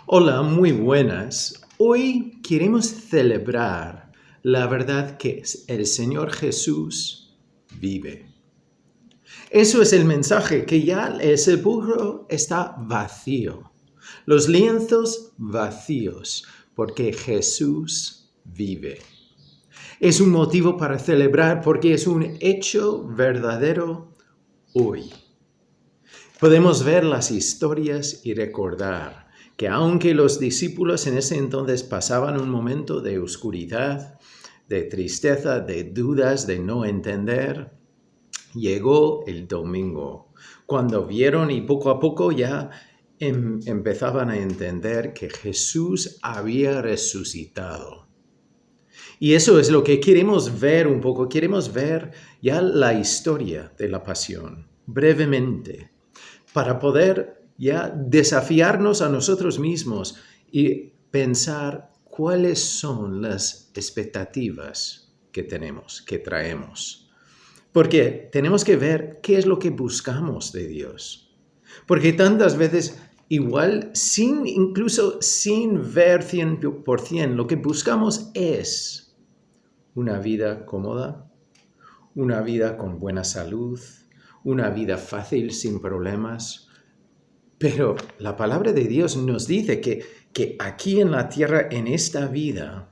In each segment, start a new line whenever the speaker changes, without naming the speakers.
Hola, muy buenas. Hoy queremos celebrar la verdad que el Señor Jesús vive. Eso es el mensaje, que ya el sepulcro está vacío. Los lienzos vacíos, porque Jesús vive. Es un motivo para celebrar porque es un hecho verdadero hoy. Podemos ver las historias y recordar que aunque los discípulos en ese entonces pasaban un momento de oscuridad, de tristeza, de dudas, de no entender, llegó el domingo, cuando vieron y poco a poco ya empezaban a entender que Jesús había resucitado. Y eso es lo que queremos ver un poco, queremos ver ya la historia de la pasión, brevemente, para poder ya desafiarnos a nosotros mismos y pensar cuáles son las expectativas que tenemos, que traemos. Porque tenemos que ver qué es lo que buscamos de Dios. Porque tantas veces, igual, incluso sin ver 100%, lo que buscamos es una vida cómoda, una vida con buena salud, una vida fácil, sin problemas. Pero la palabra de Dios nos dice que aquí en la tierra, en esta vida,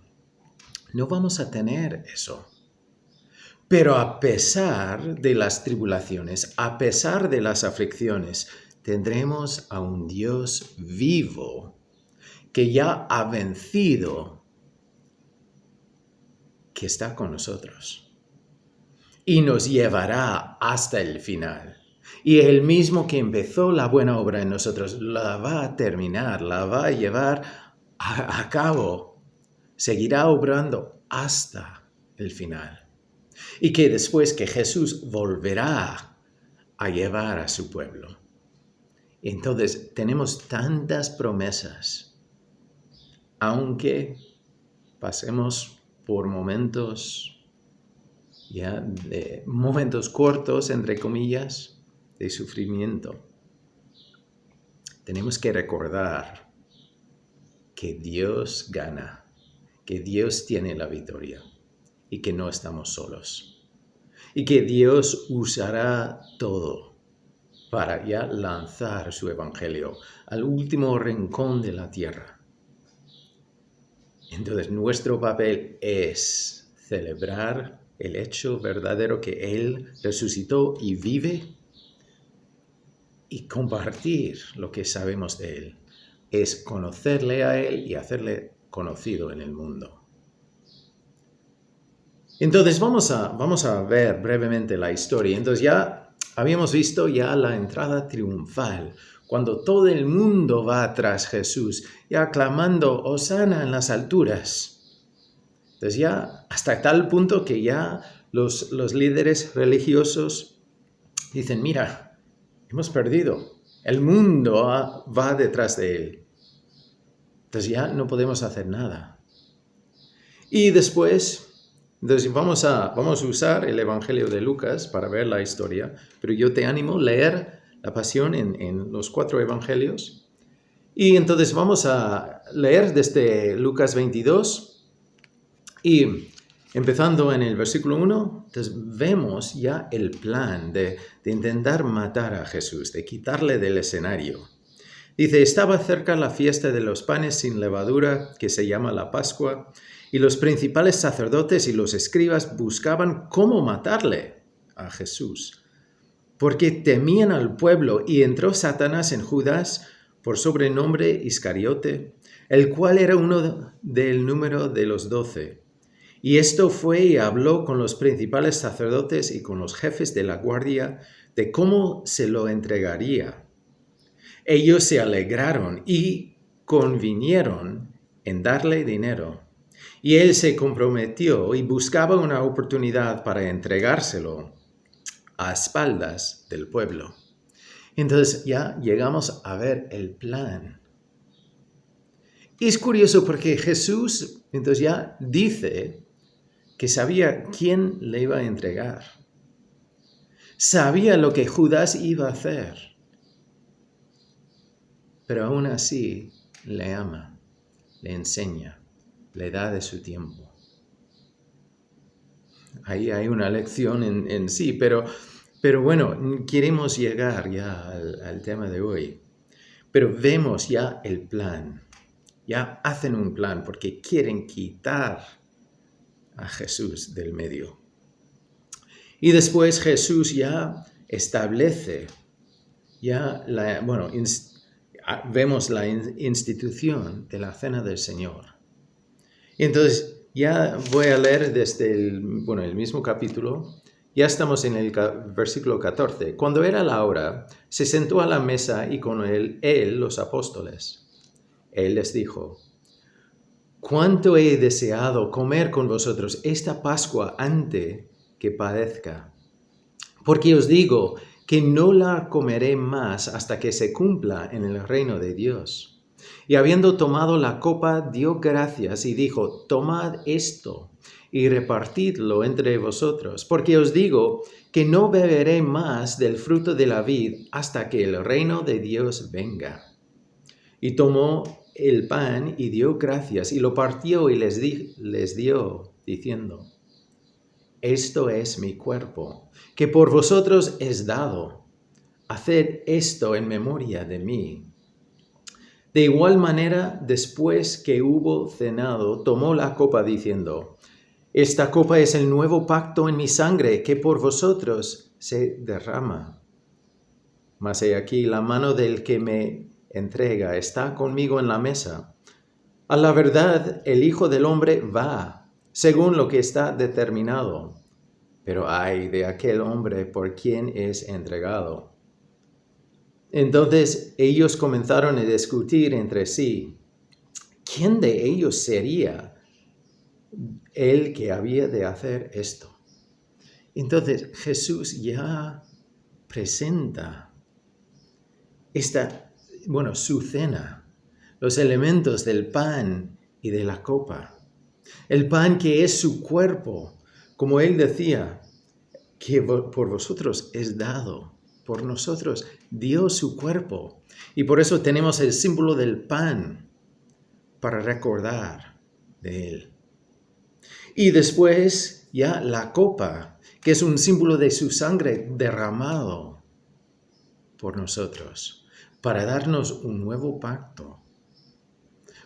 no vamos a tener eso. Pero a pesar de las tribulaciones, a pesar de las aflicciones, tendremos a un Dios vivo que ya ha vencido, que está con nosotros y nos llevará hasta el final. Y el mismo que empezó la buena obra en nosotros la va a terminar, la va a llevar a cabo, seguirá obrando hasta el final. Y que después que Jesús volverá a llevar a su pueblo. Entonces tenemos tantas promesas, aunque pasemos por momentos de momentos cortos, entre comillas, de sufrimiento. Tenemos que recordar que Dios gana, que Dios tiene la victoria y que no estamos solos. Y que Dios usará todo para ya lanzar su evangelio al último rincón de la tierra. Entonces nuestro papel es celebrar el hecho verdadero que Él resucitó y vive y compartir lo que sabemos de Él. Es conocerle a Él y hacerle conocido en el mundo. Entonces vamos a ver brevemente la historia. Entonces ya habíamos visto ya la entrada triunfal, cuando todo el mundo va tras Jesús, ya clamando Hosana en las alturas. Entonces ya hasta tal punto que ya los líderes religiosos dicen, mira, hemos perdido. El mundo va detrás de él. Entonces ya no podemos hacer nada. Y después, entonces vamos a usar el Evangelio de Lucas para ver la historia, pero yo te animo a leer la pasión en los 4 Evangelios. Y entonces vamos a leer desde Lucas 22 y empezando en el versículo 1, entonces vemos ya el plan de intentar matar a Jesús, de quitarle del escenario. Dice, estaba cerca la fiesta de los panes sin levadura, que se llama la Pascua, y los principales sacerdotes y los escribas buscaban cómo matarle a Jesús, porque temían al pueblo, y entró Satanás en Judas, por sobrenombre Iscariote, el cual era uno del número de los 12. Y esto fue y habló con los principales sacerdotes y con los jefes de la guardia de cómo se lo entregaría. Ellos se alegraron y convinieron en darle dinero. Y él se comprometió y buscaba una oportunidad para entregárselo a espaldas del pueblo. Entonces ya llegamos a ver el plan. Y es curioso porque Jesús entonces ya dice que sabía quién le iba a entregar. Sabía lo que Judas iba a hacer. Pero aún así le ama, le enseña, le da de su tiempo. Ahí hay una lección en sí, pero bueno, queremos llegar ya al tema de hoy. Pero vemos ya el plan. Ya hacen un plan porque quieren quitar a Jesús del medio. Y después Jesús ya establece, vemos la institución de la Cena del Señor. Y entonces ya voy a leer desde el mismo capítulo. Ya estamos en el versículo 14. Cuando era la hora, se sentó a la mesa y con él los apóstoles. Él les dijo: «Cuánto he deseado comer con vosotros esta Pascua antes que padezca. Porque os digo que no la comeré más hasta que se cumpla en el reino de Dios». Y habiendo tomado la copa, dio gracias y dijo: «Tomad esto y repartidlo entre vosotros, porque os digo que no beberé más del fruto de la vid hasta que el reino de Dios venga». Y tomó el pan y dio gracias y lo partió y les dio, diciendo: «Esto es mi cuerpo, que por vosotros es dado. Haced esto en memoria de mí». De igual manera, después que hubo cenado, tomó la copa diciendo: «Esta copa es el nuevo pacto en mi sangre, que por vosotros se derrama. Mas he aquí la mano del que me entrega está conmigo en la mesa. A la verdad, el Hijo del Hombre va, según lo que está determinado. Pero ay de aquel hombre por quien es entregado». Entonces ellos comenzaron a discutir entre sí quién de ellos sería el que había de hacer esto. Entonces Jesús ya presenta su cena, los elementos del pan y de la copa. El pan que es su cuerpo, como él decía, que por vosotros es dado. Por nosotros dio su cuerpo. Y por eso tenemos el símbolo del pan para recordar de él. Y después ya la copa, que es un símbolo de su sangre derramado por nosotros, para darnos un nuevo pacto.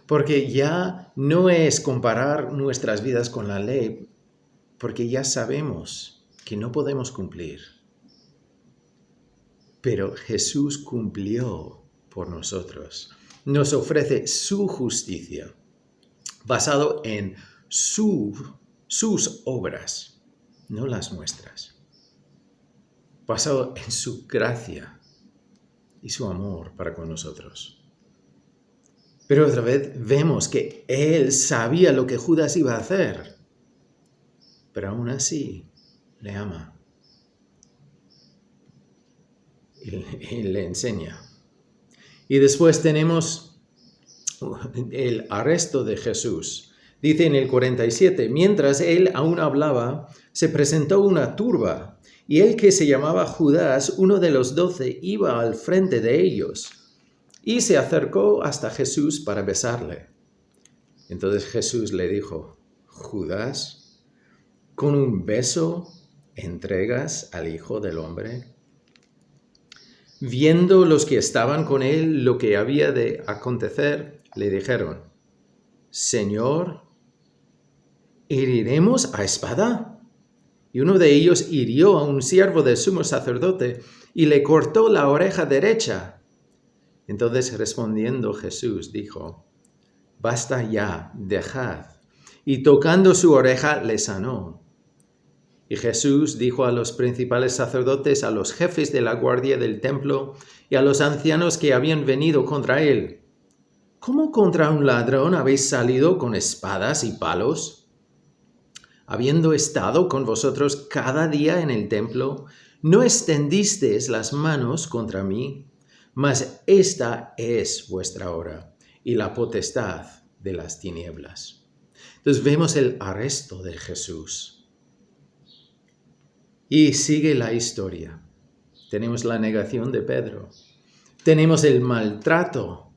Porque ya no es comparar nuestras vidas con la ley, porque ya sabemos que no podemos cumplir. Pero Jesús cumplió por nosotros. Nos ofrece su justicia, basado en sus obras, no las nuestras. Basado en su gracia y su amor para con nosotros. Pero otra vez vemos que él sabía lo que Judas iba a hacer, pero aún así le ama y le enseña. Y después tenemos el arresto de Jesús. Dice en el 47, mientras él aún hablaba, se presentó una turba, y el que se llamaba Judas, uno de los 12, iba al frente de ellos, y se acercó hasta Jesús para besarle. Entonces Jesús le dijo: «Judas, ¿con un beso entregas al Hijo del Hombre?». Viendo los que estaban con él lo que había de acontecer, le dijeron: «Señor, ¿heriremos a espada?». Y uno de ellos hirió a un siervo del sumo sacerdote y le cortó la oreja derecha. Entonces respondiendo Jesús dijo: «Basta ya, dejad». Y tocando su oreja le sanó. Y Jesús dijo a los principales sacerdotes, a los jefes de la guardia del templo y a los ancianos que habían venido contra él: «¿Cómo contra un ladrón habéis salido con espadas y palos? Habiendo estado con vosotros cada día en el templo, no extendisteis las manos contra mí, mas esta es vuestra hora y la potestad de las tinieblas». Entonces vemos el arresto de Jesús. Y sigue la historia. Tenemos la negación de Pedro. Tenemos el maltrato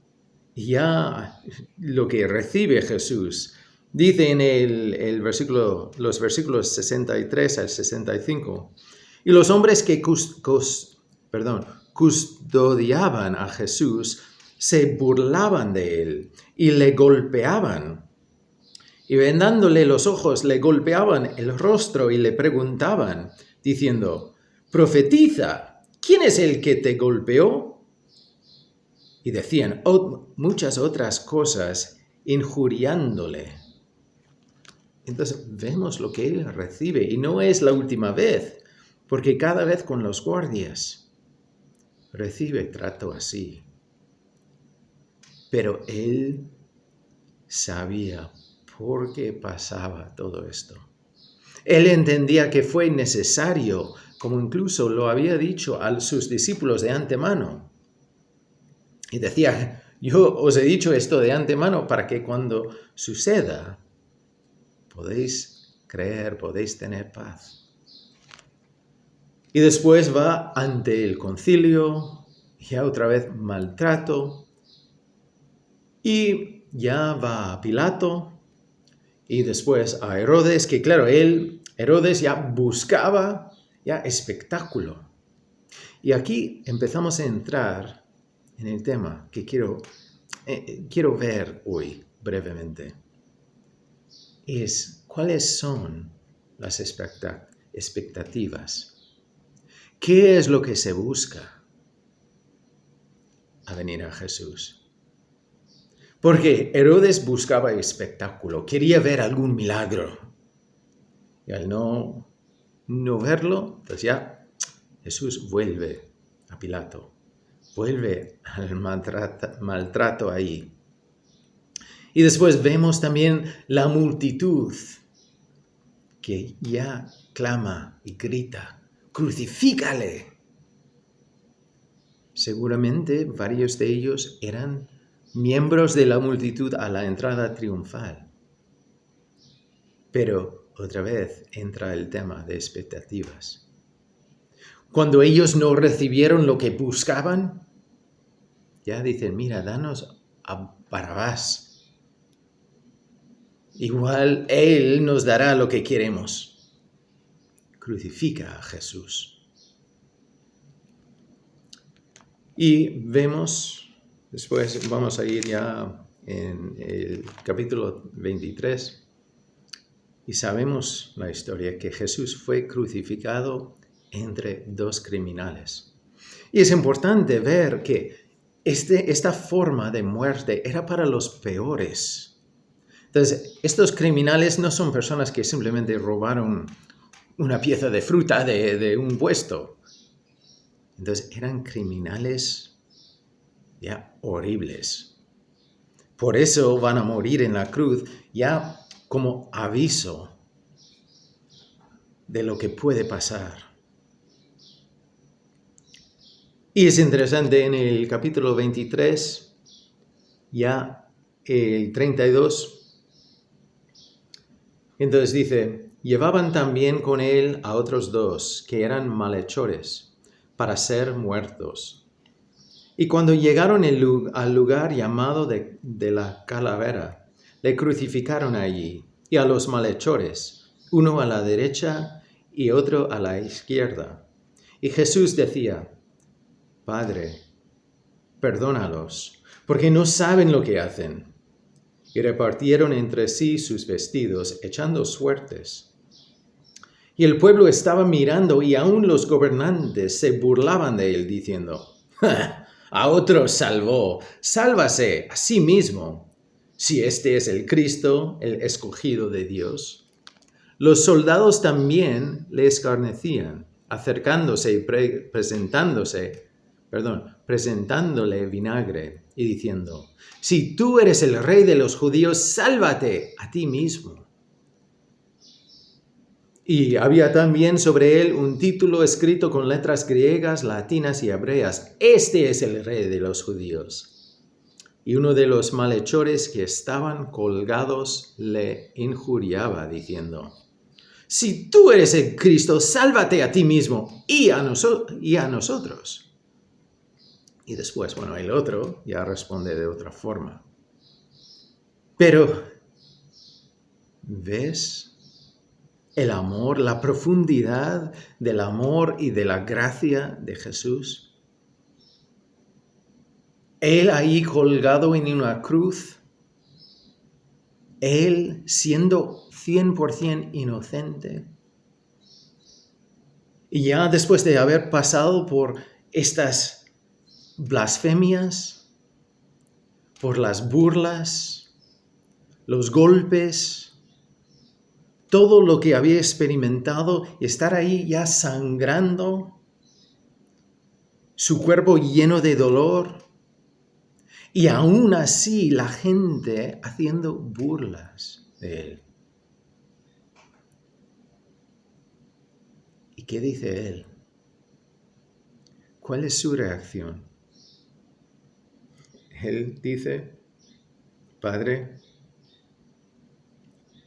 ya lo que recibe Jesús. Dice en los versículos 63 al 65, y los hombres que custodiaban a Jesús se burlaban de él y le golpeaban. Y vendándole los ojos, le golpeaban el rostro y le preguntaban, diciendo, profetiza, ¿quién es el que te golpeó? Y decían muchas otras cosas, injuriándole. Entonces vemos lo que él recibe, y no es la última vez, porque cada vez con los guardias recibe trato así. Pero él sabía por qué pasaba todo esto. Él entendía que fue necesario, como incluso lo había dicho a sus discípulos de antemano. Y decía, yo os he dicho esto de antemano para que cuando suceda, podéis creer, podéis tener paz. Y después va ante el concilio, ya otra vez maltrato, y ya va a Pilato, y después a Herodes, que claro, Herodes ya buscaba ya espectáculo. Y aquí empezamos a entrar en el tema que quiero ver hoy brevemente. Es cuáles son las expectativas. ¿Qué es lo que se busca a venir a Jesús? Porque Herodes buscaba espectáculo, quería ver algún milagro. Y al no verlo, pues ya Jesús vuelve a Pilato, vuelve al maltrato ahí. Y después vemos también la multitud que ya clama y grita, ¡crucifícale! Seguramente varios de ellos eran miembros de la multitud a la entrada triunfal. Pero otra vez entra el tema de expectativas. Cuando ellos no recibieron lo que buscaban, ya dicen, mira, danos a Barrabás. Igual Él nos dará lo que queremos. Crucifica a Jesús. Y vemos, después vamos a ir ya en el capítulo 23, y sabemos la historia que Jesús fue crucificado entre dos criminales. Y es importante ver que esta forma de muerte era para los peores. Entonces, estos criminales no son personas que simplemente robaron una pieza de fruta de un puesto. Entonces, eran criminales ya horribles. Por eso van a morir en la cruz ya como aviso de lo que puede pasar. Y es interesante, en el capítulo 23, ya el 32, entonces dice, llevaban también con él a otros dos que eran malhechores para ser muertos. Y cuando llegaron al lugar llamado de la calavera, le crucificaron allí, y a los malhechores, uno a la derecha y otro a la izquierda. Y Jesús decía, Padre, perdónalos, porque no saben lo que hacen. Y repartieron entre sí sus vestidos, echando suertes. Y el pueblo estaba mirando, y aún los gobernantes se burlaban de él, diciendo, a otro salvó, sálvase a sí mismo, si este es el Cristo, el escogido de Dios. Los soldados también le escarnecían, acercándose y presentándole vinagre y diciendo, si tú eres el rey de los judíos, sálvate a ti mismo. Y había también sobre él un título escrito con letras griegas, latinas y hebreas, este es el rey de los judíos. Y uno de los malhechores que estaban colgados le injuriaba diciendo, si tú eres el Cristo, sálvate a ti mismo y a nosotros. Y después, el otro ya responde de otra forma. Pero, ¿ves el amor, la profundidad del amor y de la gracia de Jesús? Él ahí colgado en una cruz, Él siendo 100% inocente. Y ya después de haber pasado por estas blasfemias, por las burlas, los golpes, todo lo que había experimentado, y estar ahí ya sangrando, su cuerpo lleno de dolor, y aún así la gente haciendo burlas de él. ¿Y qué dice él? ¿Cuál es su reacción? Él dice, Padre,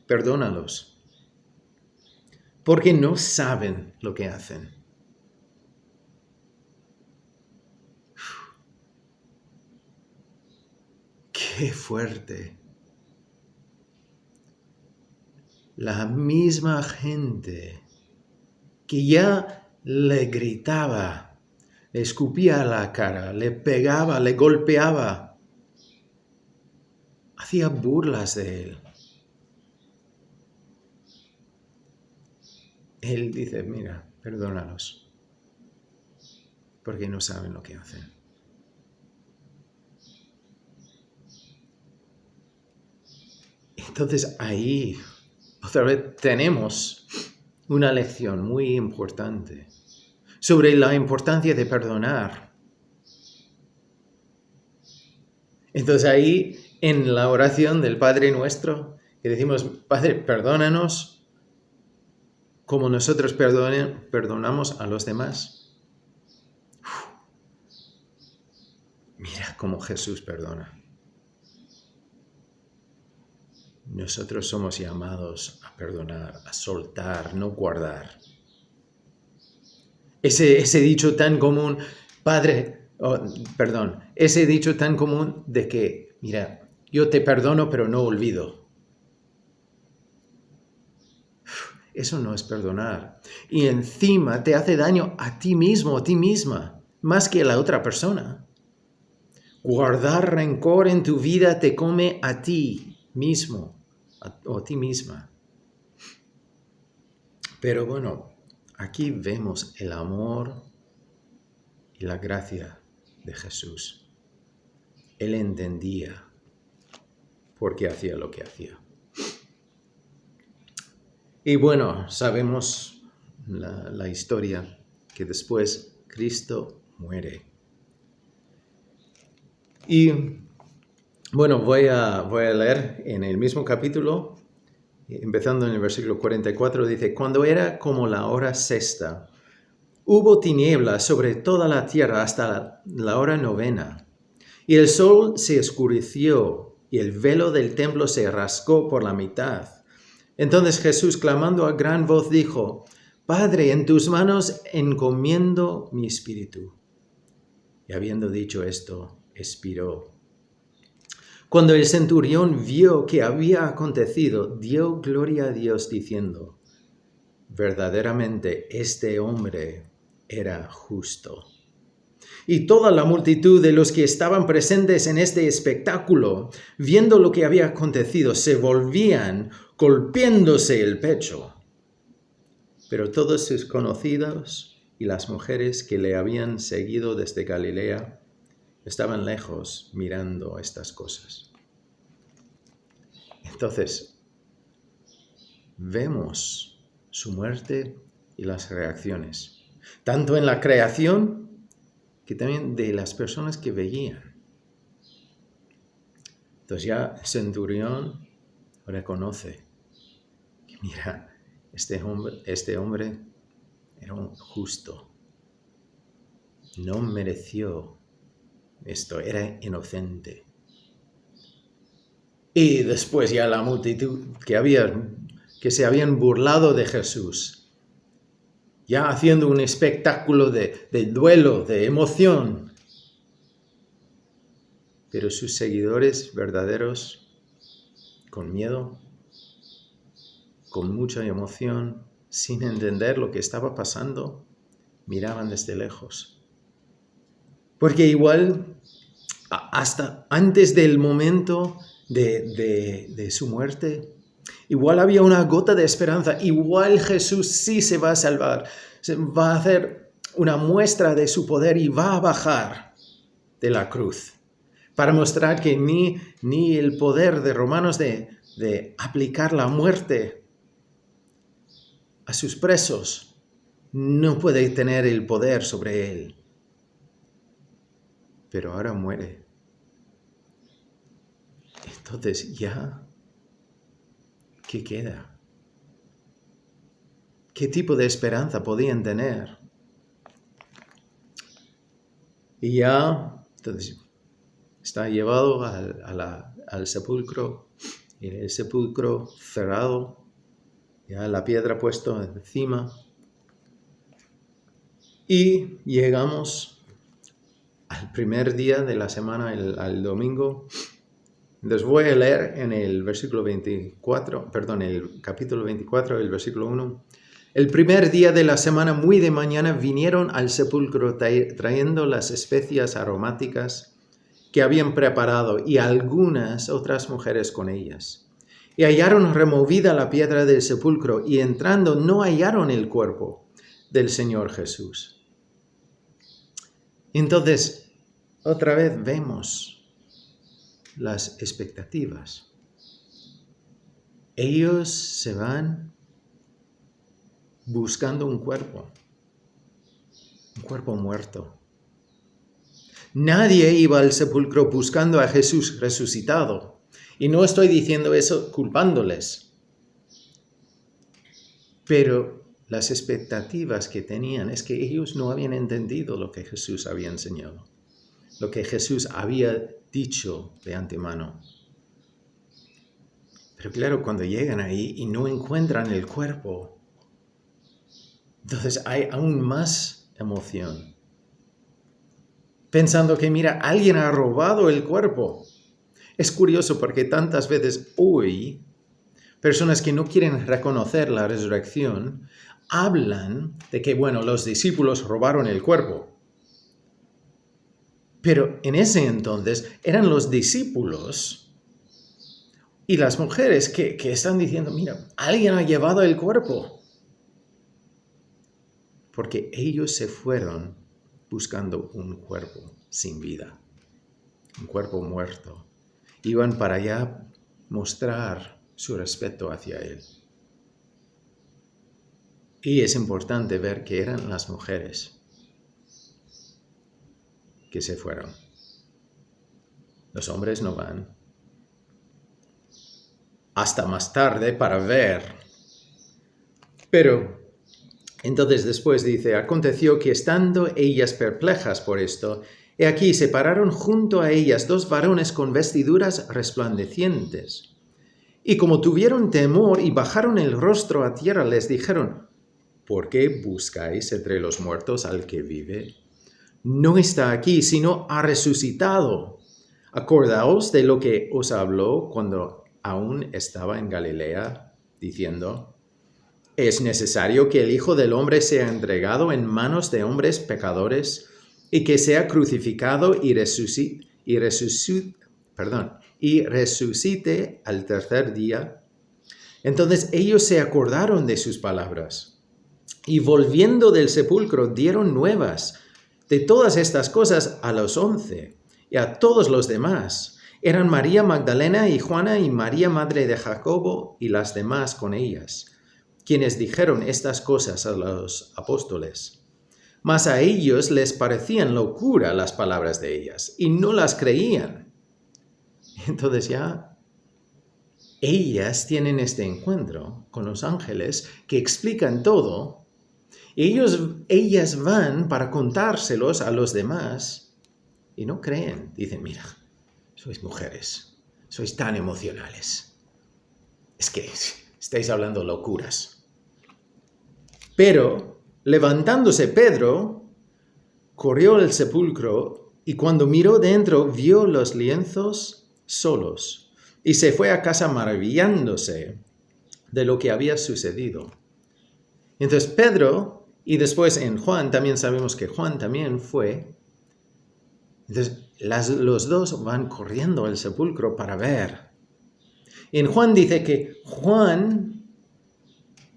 perdónalos, porque no saben lo que hacen. ¡Qué fuerte! La misma gente que ya le gritaba, le escupía a la cara, le pegaba, le golpeaba, hacía burlas de él. Él dice, mira, perdónalos, porque no saben lo que hacen. Entonces ahí, otra vez, tenemos una lección muy importante sobre la importancia de perdonar. Entonces ahí, en la oración del Padre Nuestro, que decimos, Padre, perdónanos como nosotros perdonamos a los demás. Mira cómo Jesús perdona. Nosotros somos llamados a perdonar, a soltar, no guardar. Ese dicho tan común, ese dicho tan común de que, mira, yo te perdono pero no olvido. Eso no es perdonar. Y encima te hace daño a ti mismo, a ti misma, más que a la otra persona. Guardar rencor en tu vida te come a ti mismo o a ti misma. Pero aquí vemos el amor y la gracia de Jesús. Él entendía por qué hacía lo que hacía. Y sabemos la historia, que después Cristo muere. Y voy a leer en el mismo capítulo, empezando en el versículo 44, dice, cuando era como la hora sexta, hubo tinieblas sobre toda la tierra hasta la hora novena, y el sol se oscureció, y el velo del templo se rasgó por la mitad. Entonces Jesús, clamando a gran voz, dijo, Padre, en tus manos encomiendo mi espíritu. Y habiendo dicho esto, expiró. Cuando el centurión vio que había acontecido, dio gloria a Dios diciendo, verdaderamente este hombre era justo. Y toda la multitud de los que estaban presentes en este espectáculo, viendo lo que había acontecido, se volvían golpeándose el pecho. Pero todos sus conocidos y las mujeres que le habían seguido desde Galilea estaban lejos mirando estas cosas. Entonces, vemos su muerte y las reacciones, tanto en la creación que también de las personas que veían. Entonces ya el centurión reconoce que mira, este hombre era un justo. No mereció esto, era inocente. Y después ya la multitud que se habían burlado de Jesús, ya haciendo un espectáculo de duelo, de emoción. Pero sus seguidores verdaderos, con miedo, con mucha emoción, sin entender lo que estaba pasando, miraban desde lejos. Porque igual, hasta antes del momento de su muerte, igual había una gota de esperanza. Igual Jesús sí se va a salvar. Va a hacer una muestra de su poder y va a bajar de la cruz. Para mostrar que ni el poder de Romanos de aplicar la muerte a sus presos no puede tener el poder sobre él. Pero ahora muere. Entonces ya, ¿qué queda? ¿Qué tipo de esperanza podían tener? Y ya, entonces, está llevado al sepulcro, y el sepulcro cerrado, ya la piedra puesta encima. Y llegamos al primer día de la semana, al domingo. Entonces voy a leer en el el capítulo 24, el versículo 1. El primer día de la semana, muy de mañana, vinieron al sepulcro trayendo las especias aromáticas que habían preparado y algunas otras mujeres con ellas. Y hallaron removida la piedra del sepulcro y entrando no hallaron el cuerpo del Señor Jesús. Entonces, otra vez vemos las expectativas. Ellos se van buscando un cuerpo muerto. Nadie iba al sepulcro buscando a Jesús resucitado. Y no estoy diciendo eso culpándoles. Pero las expectativas que tenían es que ellos no habían entendido lo que Jesús había enseñado, lo que Jesús había dicho de antemano. Pero claro, cuando llegan ahí y no encuentran el cuerpo, entonces hay aún más emoción. Pensando que, mira, alguien ha robado el cuerpo. Es curioso porque tantas veces hoy, personas que no quieren reconocer la resurrección, hablan de que, bueno, los discípulos robaron el cuerpo. Pero en ese entonces eran los discípulos y las mujeres que están diciendo, mira, alguien ha llevado el cuerpo. Porque ellos se fueron buscando un cuerpo sin vida, un cuerpo muerto. Iban para allá mostrar su respeto hacia él. Y es importante ver que eran las mujeres que se fueron. Los hombres no van hasta más tarde para ver. Pero entonces después dice, aconteció que estando ellas perplejas por esto, he aquí se pararon junto a ellas 2 varones con vestiduras resplandecientes. Y como tuvieron temor y bajaron el rostro a tierra, les dijeron, ¿por qué buscáis entre los muertos al que vive? No está aquí, sino ha resucitado. Acordaos de lo que os habló cuando aún estaba en Galilea, diciendo, es necesario que el Hijo del Hombre sea entregado en manos de hombres pecadores y que sea crucificado y resucite al tercer día. Entonces ellos se acordaron de sus palabras y volviendo del sepulcro dieron nuevas de todas estas cosas a los 11 y a todos los demás. Eran María Magdalena y Juana y María madre de Jacobo y las demás con ellas, quienes dijeron estas cosas a los apóstoles. Mas a ellos les parecían locura las palabras de ellas y no las creían. Entonces ya ellas tienen este encuentro con los ángeles que explican todo. Y ellas van para contárselos a los demás y no creen. Dicen, mira, sois mujeres, sois tan emocionales. Es que estáis hablando locuras. Pero levantándose Pedro, corrió al sepulcro y cuando miró dentro vio los lienzos solos y se fue a casa maravillándose de lo que había sucedido. Entonces Pedro, y después en Juan también sabemos que Juan también fue, entonces los dos van corriendo al sepulcro para ver. En Juan dice que Juan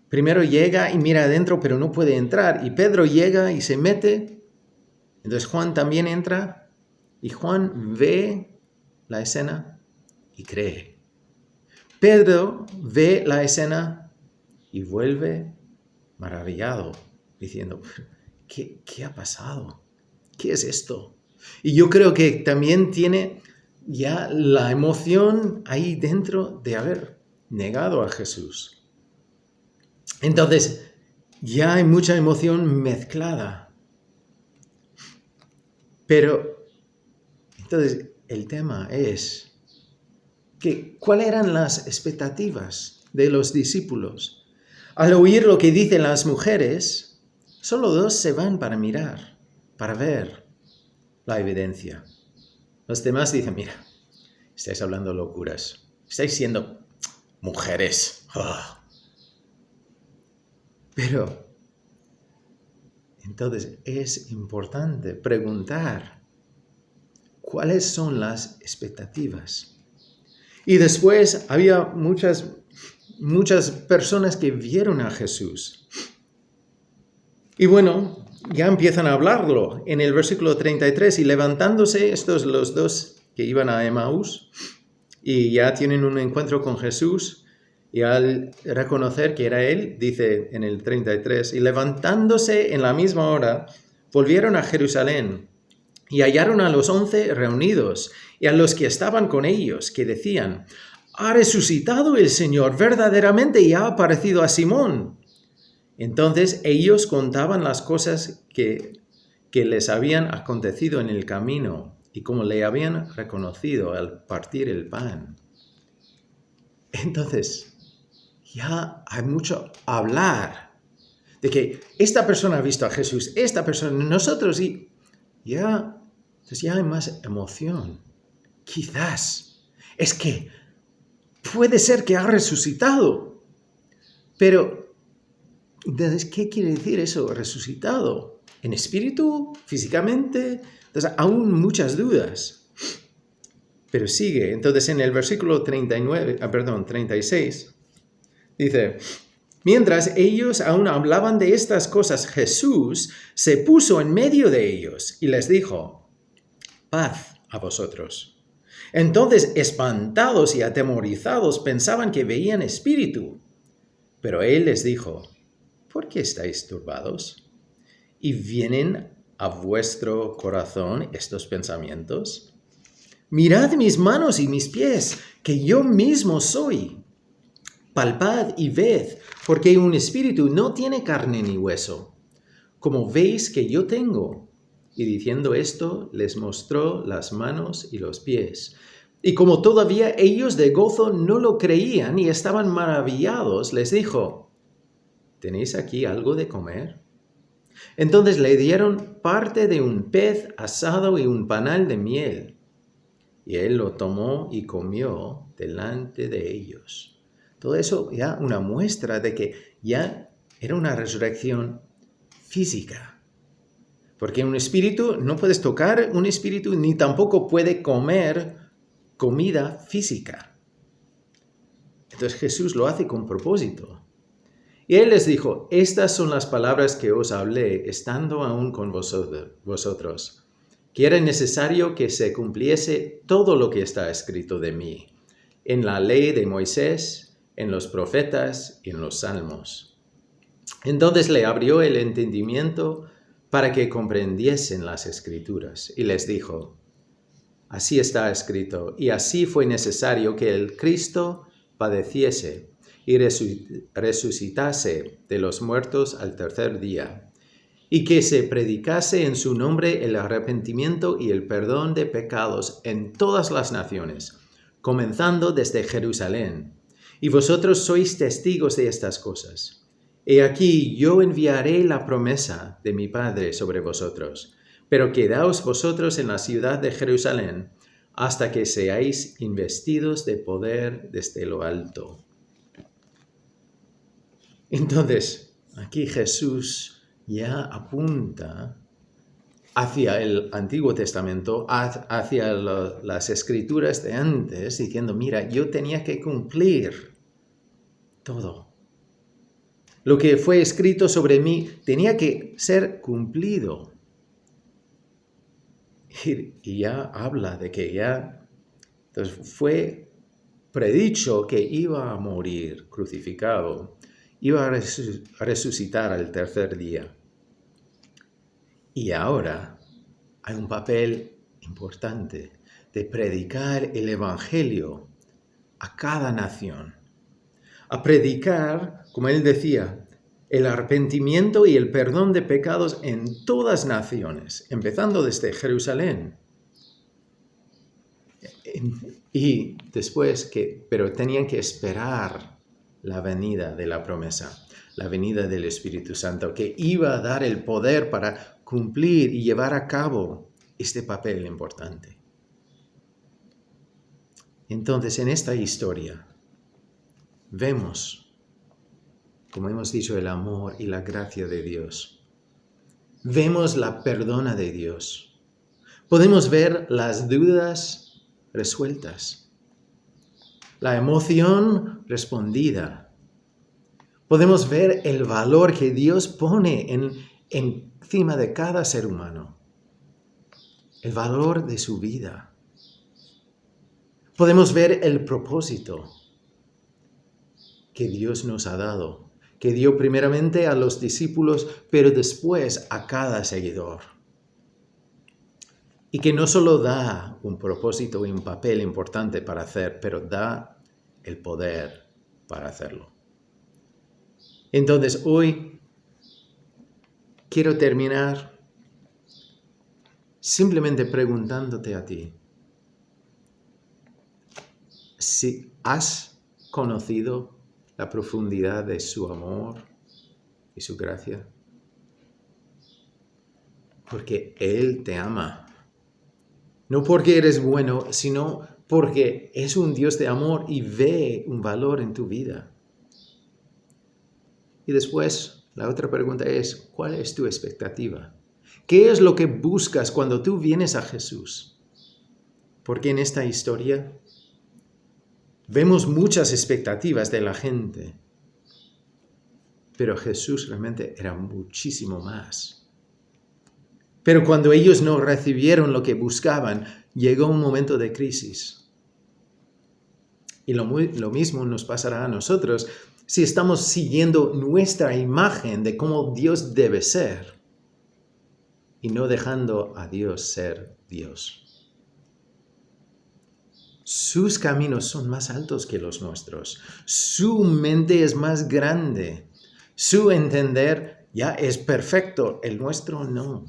primero llega y mira adentro, pero no puede entrar. Y Pedro llega y se mete. Entonces Juan también entra y Juan ve la escena y cree. Pedro ve la escena y vuelve maravillado, diciendo, ¿qué ha pasado? ¿Qué es esto? Y yo creo que también tiene ya la emoción ahí dentro de haber negado a Jesús. Entonces, ya hay mucha emoción mezclada. Pero, entonces, el tema es que, ¿cuáles eran las expectativas de los discípulos? Al oír lo que dicen las mujeres, solo dos se van para mirar, para ver la evidencia. Los demás dicen, mira, estáis hablando locuras, estáis siendo mujeres. Oh. Pero, entonces es importante preguntar cuáles son las expectativas. Y después había muchas personas que vieron a Jesús. Y bueno, ya empiezan a hablarlo en el versículo 33, y levantándose estos los dos que iban a Emaús y ya tienen un encuentro con Jesús, y al reconocer que era él, dice en el 33, y levantándose en la misma hora, volvieron a Jerusalén y hallaron a los 11 reunidos y a los que estaban con ellos, que decían, ha resucitado el Señor verdaderamente y ha aparecido a Simón. Entonces ellos contaban las cosas que les habían acontecido en el camino y cómo le habían reconocido al partir el pan. Entonces, ya hay mucho hablar de que esta persona ha visto a Jesús, esta persona, nosotros, y entonces ya hay más emoción. Quizás es que puede ser que ha resucitado, pero entonces, ¿qué quiere decir eso, resucitado? ¿En espíritu? ¿Físicamente? Entonces, aún muchas dudas. Pero sigue. Entonces, en el versículo 36, dice, mientras ellos aún hablaban de estas cosas, Jesús se puso en medio de ellos y les dijo, paz a vosotros. Entonces, espantados y atemorizados, pensaban que veían espíritu. Pero él les dijo, ¿por qué estáis turbados? ¿Y vienen a vuestro corazón estos pensamientos? Mirad mis manos y mis pies, que yo mismo soy. Palpad y ved, porque un espíritu no tiene carne ni hueso, como veis que yo tengo. Y diciendo esto, les mostró las manos y los pies. Y como todavía ellos de gozo no lo creían y estaban maravillados, les dijo, ¿tenéis aquí algo de comer? Entonces le dieron parte de un pez asado y un panal de miel. Y él lo tomó y comió delante de ellos. Todo eso ya una muestra de que ya era una resurrección física. Porque un espíritu, no puedes tocar un espíritu ni tampoco puede comer comida física. Entonces Jesús lo hace con propósito. Y él les dijo, estas son las palabras que os hablé estando aún con vosotros, que era necesario que se cumpliese todo lo que está escrito de mí, en la ley de Moisés, en los profetas y en los salmos. Entonces le abrió el entendimiento para que comprendiesen las escrituras, y les dijo, así está escrito, y así fue necesario que el Cristo padeciese y resucitase de los muertos al tercer día, y que se predicase en su nombre el arrepentimiento y el perdón de pecados en todas las naciones, comenzando desde Jerusalén. Y vosotros sois testigos de estas cosas. He aquí, yo enviaré la promesa de mi Padre sobre vosotros, Pero quedaos vosotros en la ciudad de Jerusalén hasta que seáis investidos de poder desde lo alto. Entonces, aquí Jesús ya apunta hacia el Antiguo Testamento, hacia las escrituras de antes, diciendo, mira, yo tenía que cumplir todo. Lo que fue escrito sobre mí tenía que ser cumplido. Y ya habla de que ya entonces fue predicho que iba a morir crucificado, iba a resucitar al tercer día. Y ahora hay un papel importante de predicar el Evangelio a cada nación. A predicar, como él decía, el arrepentimiento y el perdón de pecados en todas naciones, empezando desde Jerusalén. Y después pero tenían que esperar la venida de la promesa, la venida del Espíritu Santo, que iba a dar el poder para cumplir y llevar a cabo este papel importante. Entonces, en esta historia, vemos, como hemos dicho, el amor y la gracia de Dios. Vemos la perdona de Dios. Podemos ver las dudas resueltas, la emoción respondida. Podemos ver el valor que Dios pone encima de cada ser humano, el valor de su vida. Podemos ver el propósito que Dios nos ha dado, que dio primeramente a los discípulos, pero después a cada seguidor. Y que no solo da un propósito y un papel importante para hacer, pero da el poder para hacerlo. Entonces, hoy quiero terminar simplemente preguntándote a ti, si has conocido la profundidad de su amor y su gracia. Porque Él te ama. No porque eres bueno, sino porque es un Dios de amor y ve un valor en tu vida. Y después, la otra pregunta es, ¿cuál es tu expectativa? ¿Qué es lo que buscas cuando tú vienes a Jesús? Porque en esta historia vemos muchas expectativas de la gente, pero Jesús realmente era muchísimo más. Pero cuando ellos no recibieron lo que buscaban, llegó un momento de crisis. Y lo mismo nos pasará a nosotros si estamos siguiendo nuestra imagen de cómo Dios debe ser y no dejando a Dios ser Dios. Sus caminos son más altos que los nuestros. Su mente es más grande. Su entender ya es perfecto. El nuestro no.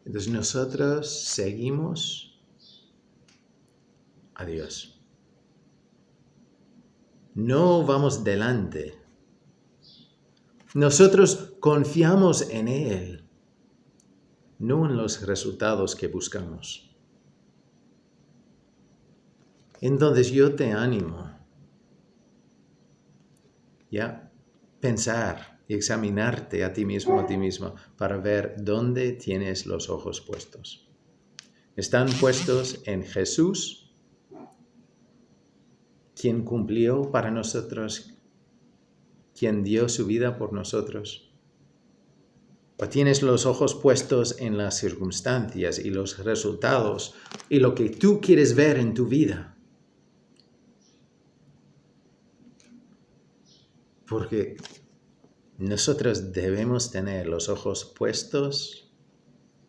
Entonces nosotros seguimos a Dios. No vamos delante. Nosotros confiamos en Él, no en los resultados que buscamos. Entonces yo te animo a pensar y examinarte a ti mismo, a ti misma, para ver dónde tienes los ojos puestos. ¿Están puestos en Jesús, quien cumplió para nosotros, quien dio su vida por nosotros? ¿O tienes los ojos puestos en las circunstancias y los resultados y lo que tú quieres ver en tu vida? Porque nosotros debemos tener los ojos puestos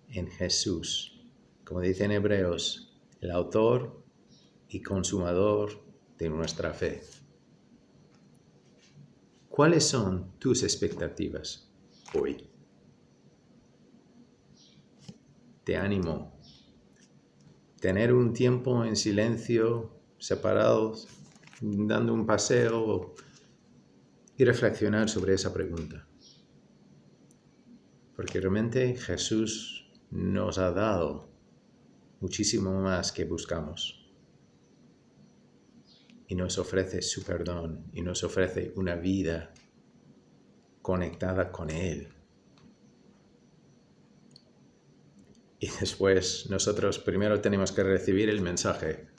en Jesús, como dice en Hebreos, el autor y consumador de nuestra fe. ¿Cuáles son tus expectativas hoy? Te animo a tener un tiempo en silencio, separados, dando un paseo y reflexionar sobre esa pregunta. porque realmente Jesús nos ha dado muchísimo más que buscamos. Y nos ofrece su perdón y nos ofrece una vida conectada con Él. Y después nosotros primero tenemos que recibir el mensaje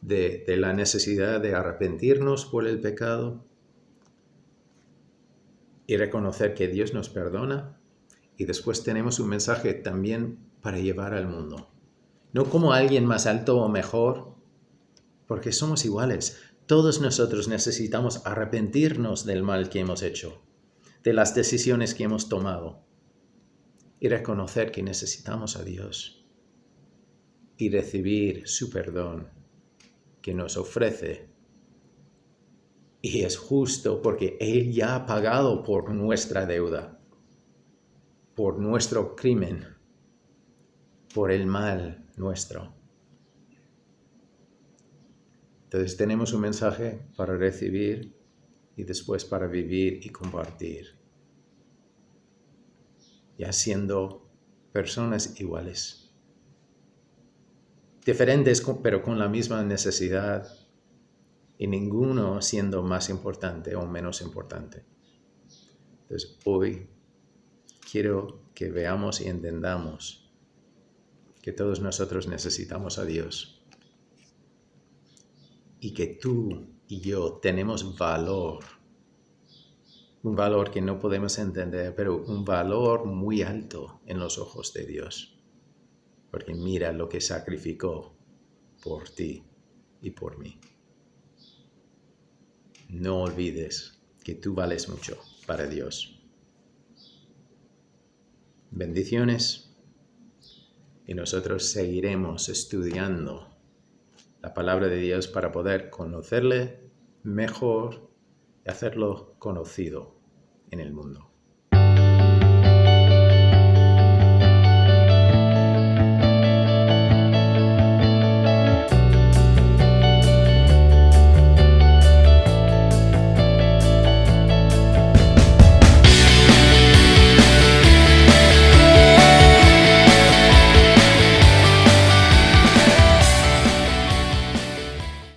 de la necesidad de arrepentirnos por el pecado y reconocer que Dios nos perdona. Y después tenemos un mensaje también para llevar al mundo. No como alguien más alto o mejor, porque somos iguales. Todos nosotros necesitamos arrepentirnos del mal que hemos hecho, de las decisiones que hemos tomado, y reconocer que necesitamos a Dios y recibir su perdón que nos ofrece. Y es justo porque Él ya ha pagado por nuestra deuda, por nuestro crimen, por el mal nuestro. Entonces tenemos un mensaje para recibir y después para vivir y compartir, ya siendo personas iguales, diferentes pero con la misma necesidad y ninguno siendo más importante o menos importante. Entonces hoy quiero que veamos y entendamos que todos nosotros necesitamos a Dios y que tú y yo tenemos valor, un valor que no podemos entender, pero un valor muy alto en los ojos de Dios, porque mira lo que sacrificó por ti y por mí. No olvides que tú vales mucho para Dios. Bendiciones, y nosotros seguiremos estudiando la palabra de Dios para poder conocerle mejor y hacerlo conocido en el mundo.